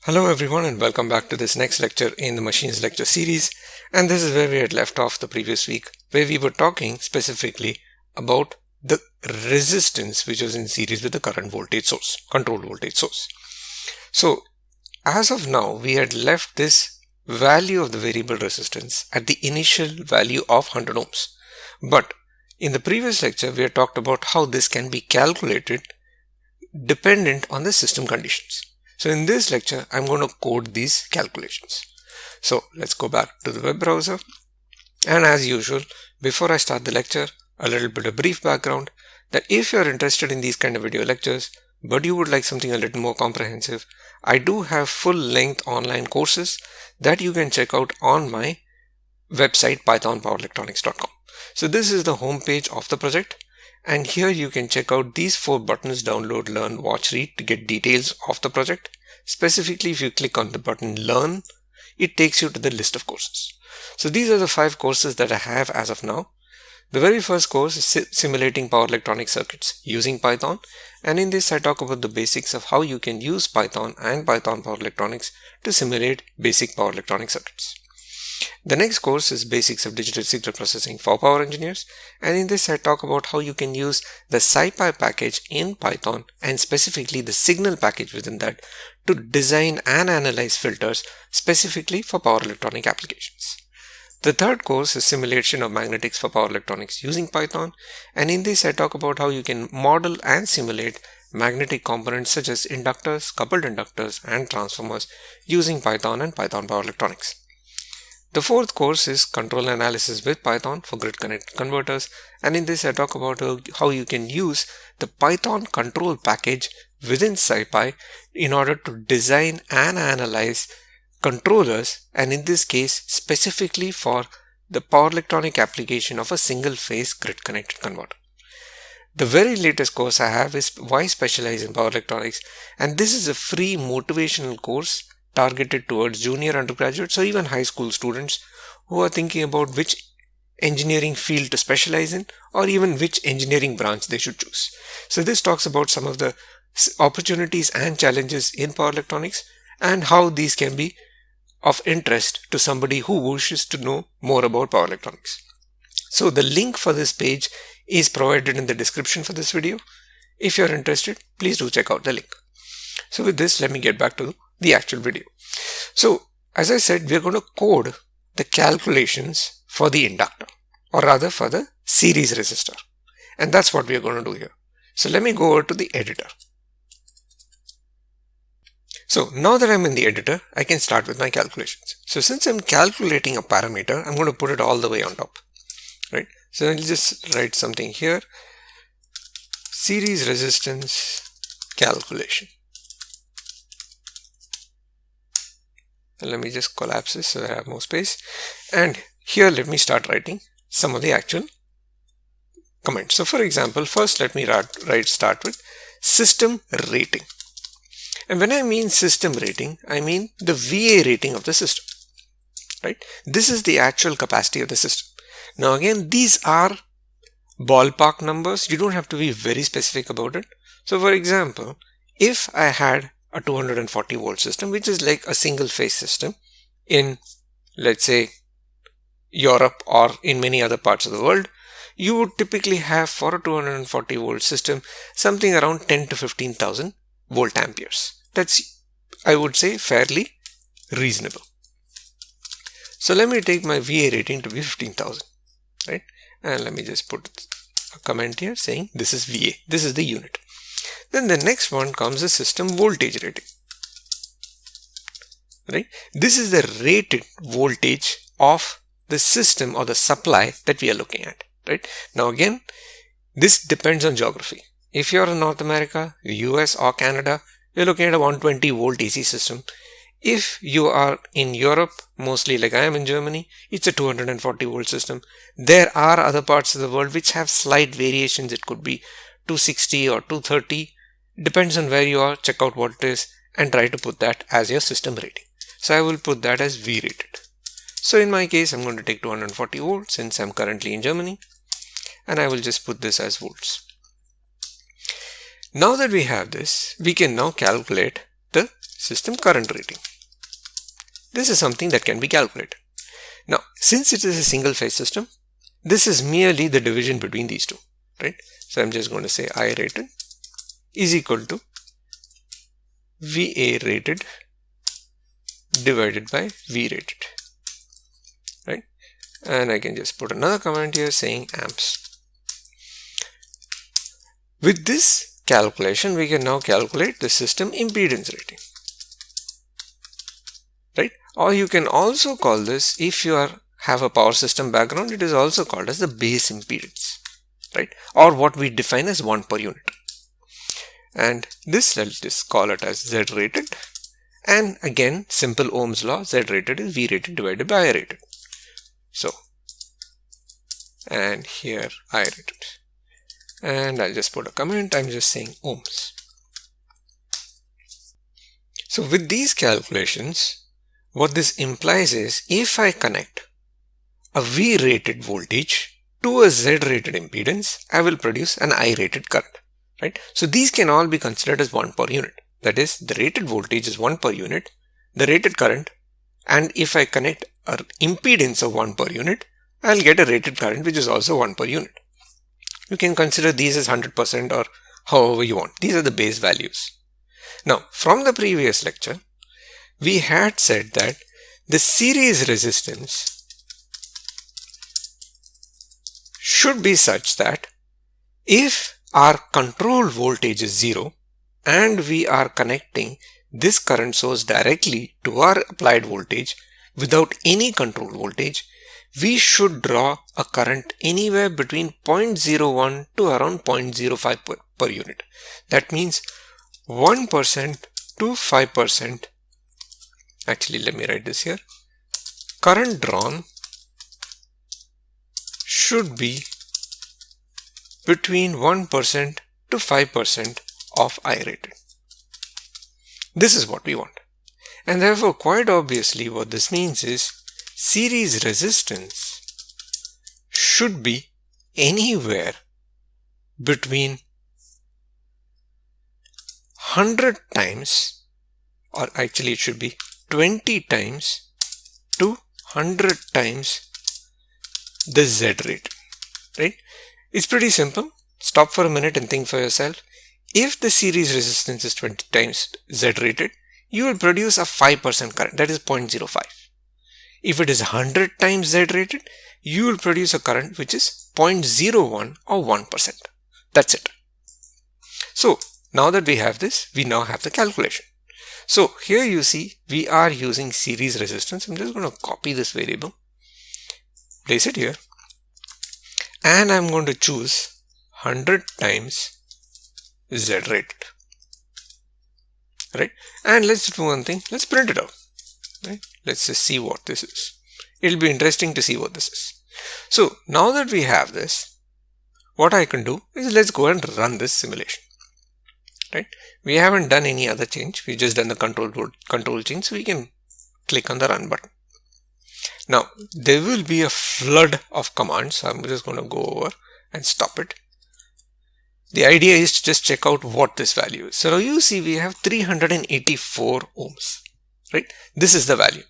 Hello everyone and welcome back to this next lecture in the machines lecture series, and this is where we had left off the previous week, where we were talking specifically about the resistance which was in series with the current voltage source, control voltage source. So as of now we had left this value of the variable resistance at the initial value of 100 ohms, but in the previous lecture we had talked about how this can be calculated dependent on the system conditions. So in this lecture, I'm going to code these calculations. So let's go back to the web browser. And as usual, before I start the lecture, a little bit of brief background that if you're interested in these kind of video lectures, but you would like something a little more comprehensive, I do have full-length online courses that you can check out on my website pythonpowerelectronics.com. So this is the home page of the project. And here you can check out these 4 buttons: download, learn, watch, read, to get details of the project. Specifically, if you click on the button learn, it takes you to the list of courses. So these are the 5 courses that I have as of now. The very first course is simulating power electronic circuits using Python, and in this I talk about the basics of how you can use Python and Python power electronics to simulate basic power electronic circuits. The next course is Basics of Digital Signal Processing for Power Engineers, and in this I talk about how you can use the SciPy package in Python, and specifically the signal package within that, to design and analyze filters specifically for power electronic applications. The third course is Simulation of Magnetics for Power Electronics using Python, and in this I talk about how you can model and simulate magnetic components such as inductors, coupled inductors, and transformers using Python and Python Power Electronics. The fourth course is Control Analysis with Python for Grid Connected Converters, and in this I talk about how you can use the Python control package within SciPy in order to design and analyze controllers, and in this case specifically for the power electronic application of a single phase grid connected converter. The very latest course I have is Why Specialize in Power Electronics, and this is a free motivational course targeted towards junior undergraduates or even high school students who are thinking about which engineering field to specialize in, or even which engineering branch they should choose. So this talks about some of the opportunities and challenges in power electronics and how these can be of interest to somebody who wishes to know more about power electronics. So the link for this page is provided in the description for this video. If you're interested, please do check out the link. So with this, let me get back to the actual video. So as I said, we're going to code the calculations for the inductor, or rather for the series resistor, and that's what we're going to do here. So let me go over to the editor. So now that I'm in the editor, I can start with my calculations. So since I'm calculating a parameter, I'm going to put it all the way on top, right? So I'll just write something here: series resistance calculation. Let me just collapse this so that I have more space, and here let me start writing some of the actual comments. So for example, first let me start with system rating, and when I mean system rating, I mean the VA rating of the system, right? This is the actual capacity of the system. Now again, these are ballpark numbers. You don't have to be very specific about it. So for example, if I had a 240 volt system, which is like a single phase system in, let's say, Europe or in many other parts of the world, you would typically have for a 240 volt system something around 10 to 15,000 volt amperes. That's, I would say, fairly reasonable. So let me take my VA rating to be 15,000, right? And let me just put a comment here saying this is VA, this is the unit. Then the next one comes the system voltage rating, right? This is the rated voltage of the system or the supply that we are looking at, right? Now again, this depends on geography. If you're in North America, US or Canada, you're looking at a 120 volt AC system. If you are in Europe, mostly like I am in Germany, it's a 240 volt system. There are other parts of the world which have slight variations. It could be 260 or 230. Depends on where you are. Check out what it is and try to put that as your system rating. So I will put that as V rated. So in my case, I'm going to take 240 volts since I'm currently in Germany, and I will just put this as volts. Now that we have this, we can now calculate the system current rating. This is something that can be calculated. Now, since it is a single phase system, this is merely the division between these two, right? So I'm just going to say I rated is equal to VA rated divided by V rated, right? And I can just put another comment here saying amps. With this calculation, we can now calculate the system impedance rating, right? Or you can also call this, if you have a power system background, it is also called as the base impedance, right? Or what we define as 1 per unit. And this, let's just call it as Z rated. And again, simple Ohm's law, Z rated is V rated divided by I rated. So, and here I rated. And I'll just put a comment, I'm just saying ohms. So with these calculations, what this implies is, if I connect a V rated voltage to a Z rated impedance, I will produce an I rated current, right? So these can all be considered as 1 per unit. That is, the rated voltage is 1 per unit, the rated current, and if I connect an impedance of 1 per unit, I'll get a rated current which is also 1 per unit. You can consider these as 100% or however you want. These are the base values. Now, from the previous lecture, we had said that the series resistance should be such that if our control voltage is 0 and we are connecting this current source directly to our applied voltage without any control voltage, we should draw a current anywhere between 0.01 to around 0.05 per unit. That means 1% to 5%. Actually, let me write this here. Current drawn should be between 1% to 5% of I rated. This is what we want. And therefore, quite obviously, what this means is series resistance should be anywhere between 100 times, or actually it should be 20 times to 100 times the Z rate, right? It's pretty simple. Stop for a minute and think for yourself. If the series resistance is 20 times Z rated, you will produce a 5% current, that is 0.05. If it is 100 times Z rated, you will produce a current which is 0.01 or 1%. That's it. So now that we have this, we now have the calculation. So here you see we are using series resistance. I'm just going to copy this variable, place it here, and I'm going to choose 100 times Z rated, right? And let's do one thing, let's print it out, right? Let's just see what this is. It'll be interesting to see what this is. So now that we have this, what I can do is let's go and run this simulation, right? We haven't done any other change, we just done the control change, so we can click on the run button. Now there will be a flood of commands, so I'm just going to go over and stop it. The idea is to just check out what this value is. So now you see we have 384 ohms, right? This is the value.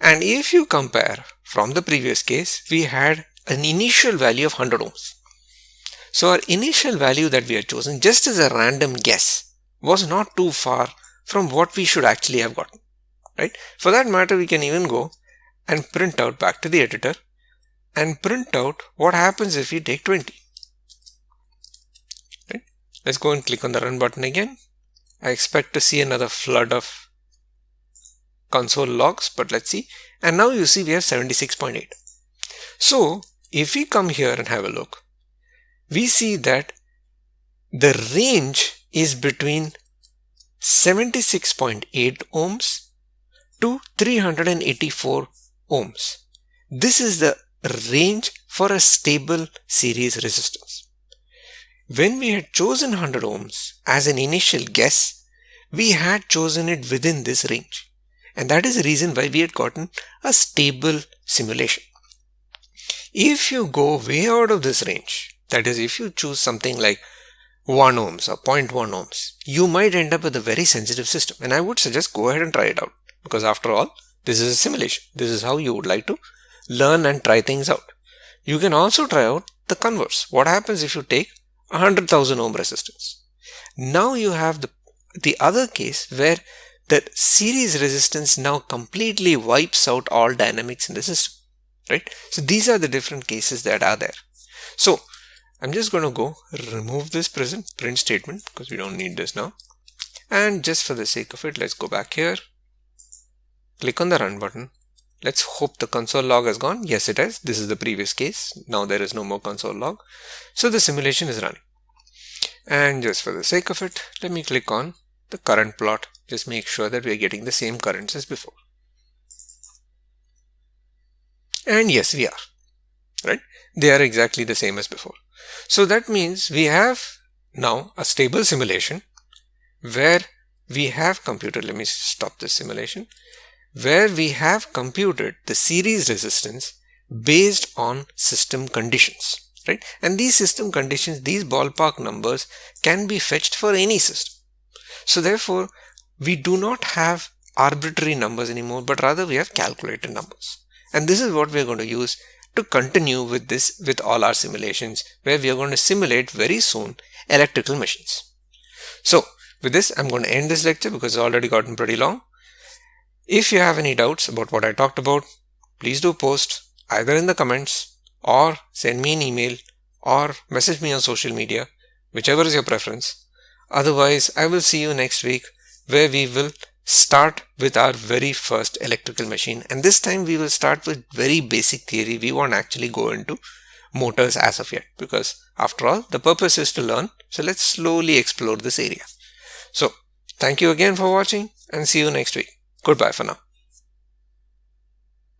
And if you compare from the previous case, we had an initial value of 100 ohms. So our initial value that we had chosen, just as a random guess, was not too far from what we should actually have gotten, right? For that matter, we can even go and print out back to the editor and print out what happens if we take 20. Right? Let's go and click on the run button again. I expect to see another flood of console logs, but let's see. And now you see we have 76.8. So if we come here and have a look, we see that the range is between 76.8 ohms to 384 ohms. This is the range for a stable series resistance. When we had chosen 100 ohms as an initial guess, we had chosen it within this range. And that is the reason why we had gotten a stable simulation. If you go way out of this range, that is, if you choose something like 1 ohms or zero point 0.1 ohms, you might end up with a very sensitive system. And I would suggest go ahead and try it out, because after all, this is a simulation. This is how you would like to learn and try things out. You can also try out the converse. What happens if you take 100,000 ohm resistance? Now you have the other case where the series resistance now completely wipes out all dynamics in the system, right? So these are the different cases that are there. So I'm just going to go remove this print statement because we don't need this now. And just for the sake of it, let's go back here, click on the run button. Let's hope the console log has gone. Yes, it has. This is the previous case. Now there is no more console log. So the simulation is running. And just for the sake of it, let me click on the current plot. Just make sure that we are getting the same currents as before. And yes, we are, right? They are exactly the same as before. So that means we have now a stable simulation where we have computed, let me stop this simulation, where we have computed the series resistance based on system conditions, right? And these system conditions, these ballpark numbers can be fetched for any system. So therefore, we do not have arbitrary numbers anymore, but rather we have calculated numbers. And this is what we are going to use to continue with this, with all our simulations, where we are going to simulate very soon electrical machines. So with this, I'm going to end this lecture because it's already gotten pretty long. If you have any doubts about what I talked about, please do post either in the comments or send me an email or message me on social media, whichever is your preference. Otherwise, I will see you next week where we will start with our very first electrical machine. And this time we will start with very basic theory. We won't actually go into motors as of yet, because after all, the purpose is to learn. So let's slowly explore this area. So thank you again for watching and see you next week. Goodbye for now.